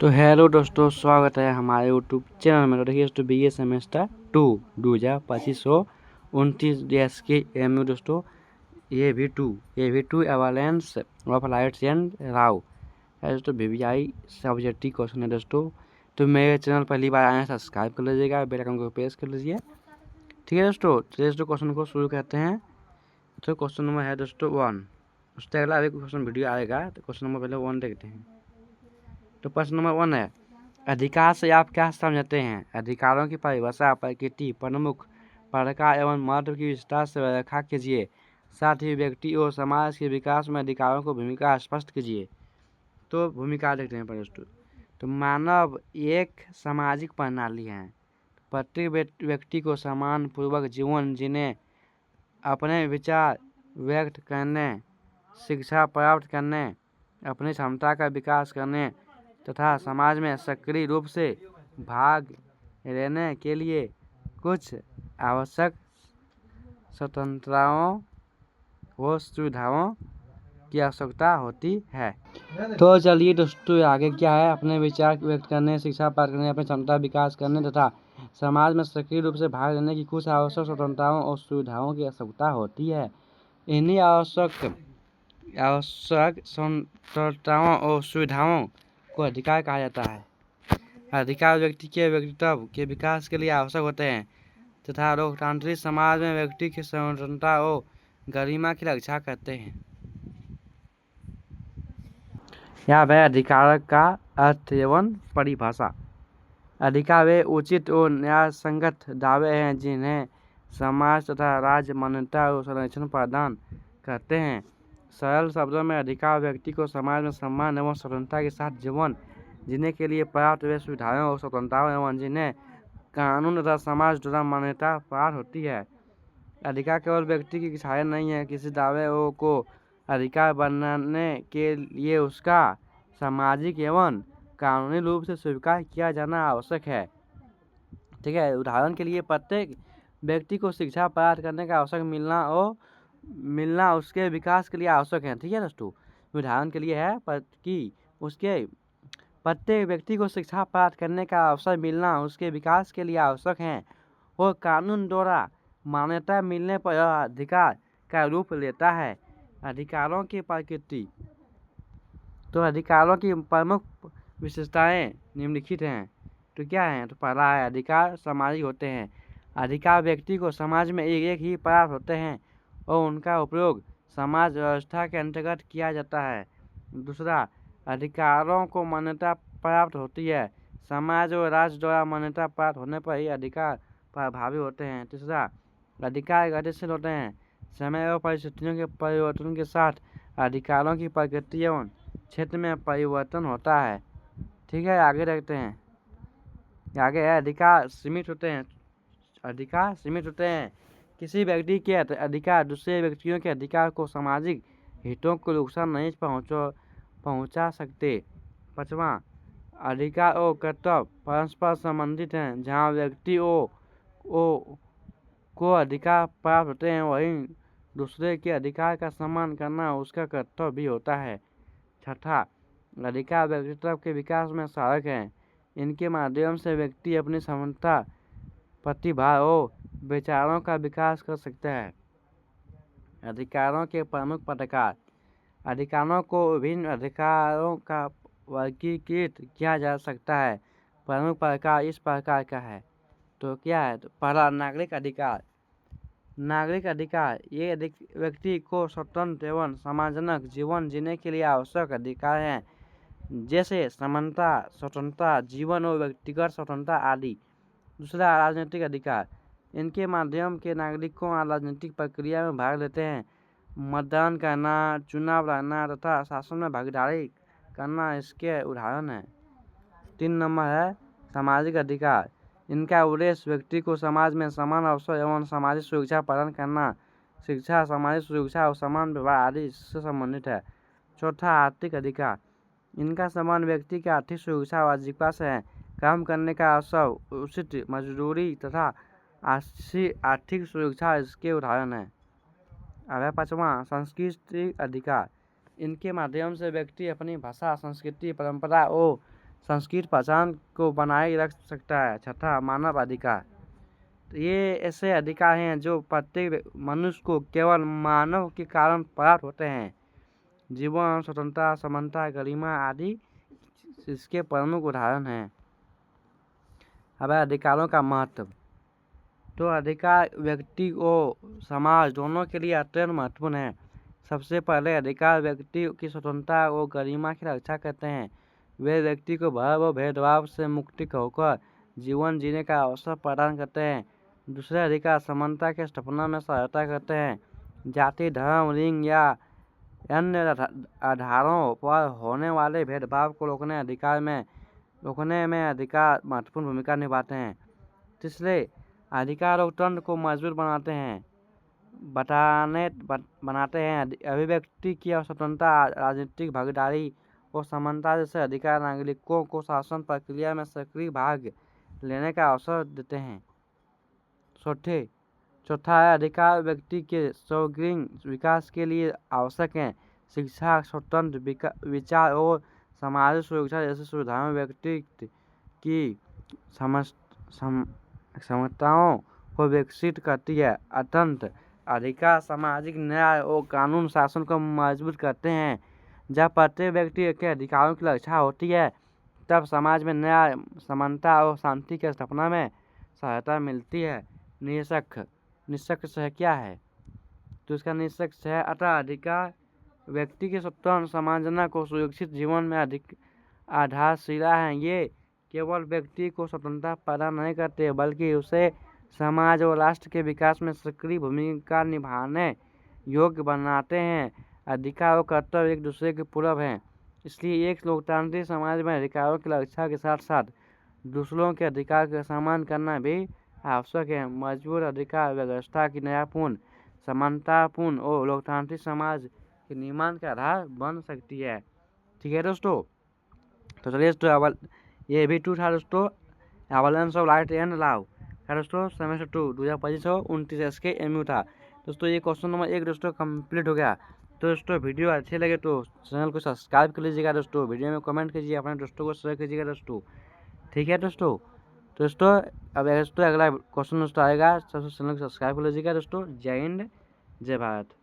तो हेलो दोस्तों, स्वागत है हमारे यूट्यूब चैनल में। तो देखिए दोस्तों, BA सेमेस्टर 2 2025-29 के MU दोस्तों, ये भी टू एवालेंस ऑफ लाइट्स एंड राव है दोस्तों। VVI सब्जेक्टिव क्वेश्चन है दोस्तों। तो मेरे चैनल पहली बार आए हैं, सब्सक्राइब कर लीजिएगा, बेल आइकन को प्रेस कर लीजिए। ठीक है दोस्तों, चलिए दोस्तों क्वेश्चन को शुरू करते हैं। तो क्वेश्चन नंबर है दोस्तों 1। उससे अगला अभी क्वेश्चन वीडियो आएगा, तो क्वेश्चन नंबर पहले 1 देखते हैं। तो प्रश्न नंबर 1 है, अधिकार से आप क्या समझते हैं? अधिकारों की परिभाषा, प्रकृति, प्रमुख, प्रकार एवं महत्व की विस्तार से व्याख्या कीजिए। साथ ही व्यक्ति और समाज के विकास में अधिकारों को भूमिका स्पष्ट कीजिए। तो भूमिका देखते हैं दोस्तों। तो मानव एक सामाजिक प्रणाली है। प्रत्येक व्यक्ति को समान पूर्वक जीवन जीने, अपने विचार व्यक्त करने, शिक्षा प्राप्त करने, अपनी क्षमता का विकास करने तथा समाज में सक्रिय रूप से भाग लेने के लिए कुछ आवश्यक स्वतंत्रताओं व सुविधाओं की आवश्यकता होती है। तो चलिए दोस्तों, आगे क्या है? अपने विचार व्यक्त करने, शिक्षा प्राप्त करने, अपनी क्षमता विकास करने तथा समाज में सक्रिय रूप से भाग लेने की कुछ आवश्यक स्वतंत्रताओं और सुविधाओं की आवश्यकता होती है। इन्हीं आवश्यक स्वतंत्रताओं और सुविधाओं को अधिकार कहा जाता है। अधिकार व्यक्ति के व्यक्तित्व के विकास के लिए आवश्यक होते हैं तथा लोकतांत्रिक समाज में व्यक्ति की स्वतंत्रता और गरिमा की रक्षा करते हैं। यहाँ है अधिकार का अर्थ एवं परिभाषा। अधिकार वे उचित और न्यायसंगत दावे हैं जिन्हें समाज तथा राज्य मान्यता और संरक्षण प्रदान करते हैं। सरल शब्दों में, अधिकार व्यक्ति को समाज में सम्मान एवं स्वतंत्रता के साथ जीवन जीने के लिए प्राप्त वे सुविधाएं और स्वतंत्रताएं एवं जिन्हें कानून तथा समाज द्वारा मान्यता प्राप्त होती है। अधिकार केवल व्यक्ति की इच्छाएं नहीं है। किसी दावे को अधिकार बनाने के लिए उसका सामाजिक एवं कानूनी रूप से स्वीकार किया जाना आवश्यक है। ठीक है, उदाहरण के लिए प्रत्येक व्यक्ति को शिक्षा प्राप्त करने का अवसर मिलना उसके विकास के लिए आवश्यक है। ठीक है दोस्तों, उदाहरण के लिए है कि उसके प्रत्येक व्यक्ति को शिक्षा प्राप्त करने का अवसर मिलना उसके विकास के लिए आवश्यक है और कानून द्वारा मान्यता मिलने पर यह अधिकार का रूप लेता है। अधिकारों की प्रकृति। तो अधिकारों की प्रमुख विशेषताएं निम्नलिखित हैं। तो क्या है? तो पहला है, अधिकार सामाजिक होते हैं। अधिकार व्यक्ति को समाज में एक ही प्राप्त होते हैं और उनका उपयोग समाज व्यवस्था के अंतर्गत किया जाता है। दूसरा, अधिकारों को मान्यता प्राप्त होती है। समाज और राज्य द्वारा मान्यता प्राप्त होने पर ही अधिकार प्रभावी होते हैं। तीसरा, अधिकार गतिशील होते हैं। समय और परिस्थितियों के परिवर्तन के साथ अधिकारों की प्रकृति एवं क्षेत्र में परिवर्तन होता है। ठीक है, आगे देखते हैं। आगे है, अधिकार सीमित होते हैं। अधिकार सीमित होते हैं। किसी व्यक्ति के अधिकार दूसरे व्यक्तियों के अधिकार को सामाजिक हितों को नुकसान नहीं पहुंचा सकते। पांचवा, अधिकार और कर्तव्य परस्पर संबंधित हैं। जहां व्यक्ति को अधिकार प्राप्त होते हैं, वहीं दूसरे के अधिकार का सम्मान करना उसका कर्तव्य भी होता है। छठा, अधिकार व्यक्तित्व के विकास में सहायक हैं। इनके माध्यम से व्यक्ति अपनी क्षमता, प्रतिभा और विचारों का विकास कर सकता है। अधिकारों के प्रमुख प्रकार। अधिकारों को विभिन्न अधिकारों का वर्गीकृत किया जा सकता है। प्रमुख प्रकार इस प्रकार का है। तो क्या है? तो पहला, नागरिक अधिकार। नागरिक अधिकार ये व्यक्ति को स्वतंत्र एवं सम्मानजनक जीवन जीने के लिए आवश्यक अधिकार हैं, जैसे समानता, स्वतंत्रता, जीवन और व्यक्तिगत स्वतंत्रता आदि। दूसरा, राजनीतिक अधिकार। इनके माध्यम के नागरिकों राजनीतिक प्रक्रिया में भाग लेते हैं। मतदान करना, चुनाव लड़ना तथा शासन में भागीदारी करना इसके उदाहरण हैं। 3 नंबर है, सामाजिक अधिकार। इनका उद्देश्य व्यक्ति को समाज में समान अवसर एवं सामाजिक सुरक्षा प्रदान करना, शिक्षा, सामाजिक सुरक्षा और समान व्यवहार आदि इससे संबंधित है। चौथा, आर्थिक अधिकार। इनका संबंध व्यक्ति की आर्थिक सुरक्षा और आजीविका से है। काम करने का अवसर, उचित मजदूरी तथा आर्थिक सुरक्षा इसके उदाहरण है। अब है पांचवा, सांस्कृतिक अधिकार। इनके माध्यम से व्यक्ति अपनी भाषा, संस्कृति, परंपरा और संस्कृत पहचान को बनाए रख सकता है। छठा, मानव अधिकार। तो ये ऐसे अधिकार हैं जो प्रत्येक मनुष्य को केवल मानव के कारण प्राप्त होते हैं। जीवन, स्वतंत्रता, समानता, गरिमा आदि इसके प्रमुख उदाहरण हैं। अब अधिकारों का महत्व। तो अधिकार व्यक्ति और समाज दोनों के लिए अत्यंत महत्वपूर्ण है। सबसे पहले अधिकार व्यक्ति की स्वतंत्रता और गरिमा की रक्षा करते हैं। वे व्यक्ति को भय व भेदभाव से मुक्ति होकर जीवन जीने का अवसर प्रदान करते हैं। दूसरे अधिकार समानता के स्थापना में सहायता करते हैं। जाति, धर्म, लिंग या अन्य आधारों पर होने वाले भेदभाव को रोकने में अधिकार महत्वपूर्ण भूमिका निभाते हैं। तीसरे, अधिकार लोकतंत्र को मजबूत बनाते हैं। अभिव्यक्ति की स्वतंत्रता, राजनीतिक भागीदारी और समानता जैसे अधिकार नागरिकों को शासन प्रक्रिया में सक्रिय भाग लेने का अवसर देते हैं। चौथा है, अधिकार व्यक्ति के सर्वांगीण विकास के लिए आवश्यक हैं। शिक्षा, स्वतंत्र विचार और सामाजिक सुरक्षा जैसी सुविधाएं व्यक्ति की क्षमताओं को विकसित करती है। अत्यंत अधिकार सामाजिक न्याय और कानून शासन को मजबूत करते हैं। जब प्रत्येक व्यक्ति के अधिकारों की रक्षा होती है तब समाज में न्याय, समानता और शांति की स्थापना में सहायता मिलती है। निष्कर्ष क्या है? तो इसका निष्कर्ष है, अतः अधिकार व्यक्ति के स्वतंत्र समाजना को सुरक्षित जीवन में आधारशिला है। ये केवल व्यक्ति को स्वतंत्रता प्रदान नहीं करते बल्कि उसे समाज और राष्ट्र के विकास में सक्रिय भूमिका निभाने योग्य बनाते हैं। अधिकार और कर्तव्य एक दूसरे के पूरक हैं। इसलिए एक लोकतांत्रिक समाज में अधिकारों की रक्षा के साथ साथ दूसरों के अधिकार का सम्मान करना भी आवश्यक है। मजबूत अधिकार व्यवस्था की न्यायपूर्ण, समानतापूर्ण और लोकतांत्रिक समाज के निर्माण का आधार बन सकती है। ठीक है दोस्तों, तो चलिए दोस्तों, ये भी 2 था दोस्तों, avalanche of light and love का दोस्तों, सेमेस्टर 2 2025-29 के एमयू था दोस्तों। ये क्वेश्चन नंबर 1 दोस्तों कंप्लीट हो गया। तो दोस्तों वीडियो अच्छे लगे तो चैनल को सब्सक्राइब कर लीजिएगा दोस्तों, वीडियो में कमेंट कीजिए, अपने दोस्तों को शेयर कीजिएगा दोस्तों। ठीक है दोस्तों, अब दोस्तों अगला क्वेश्चन दोस्तों आएगा, चैनल को सब्सक्राइब कर लीजिएगा दोस्तों। जय हिंद, जय भारत।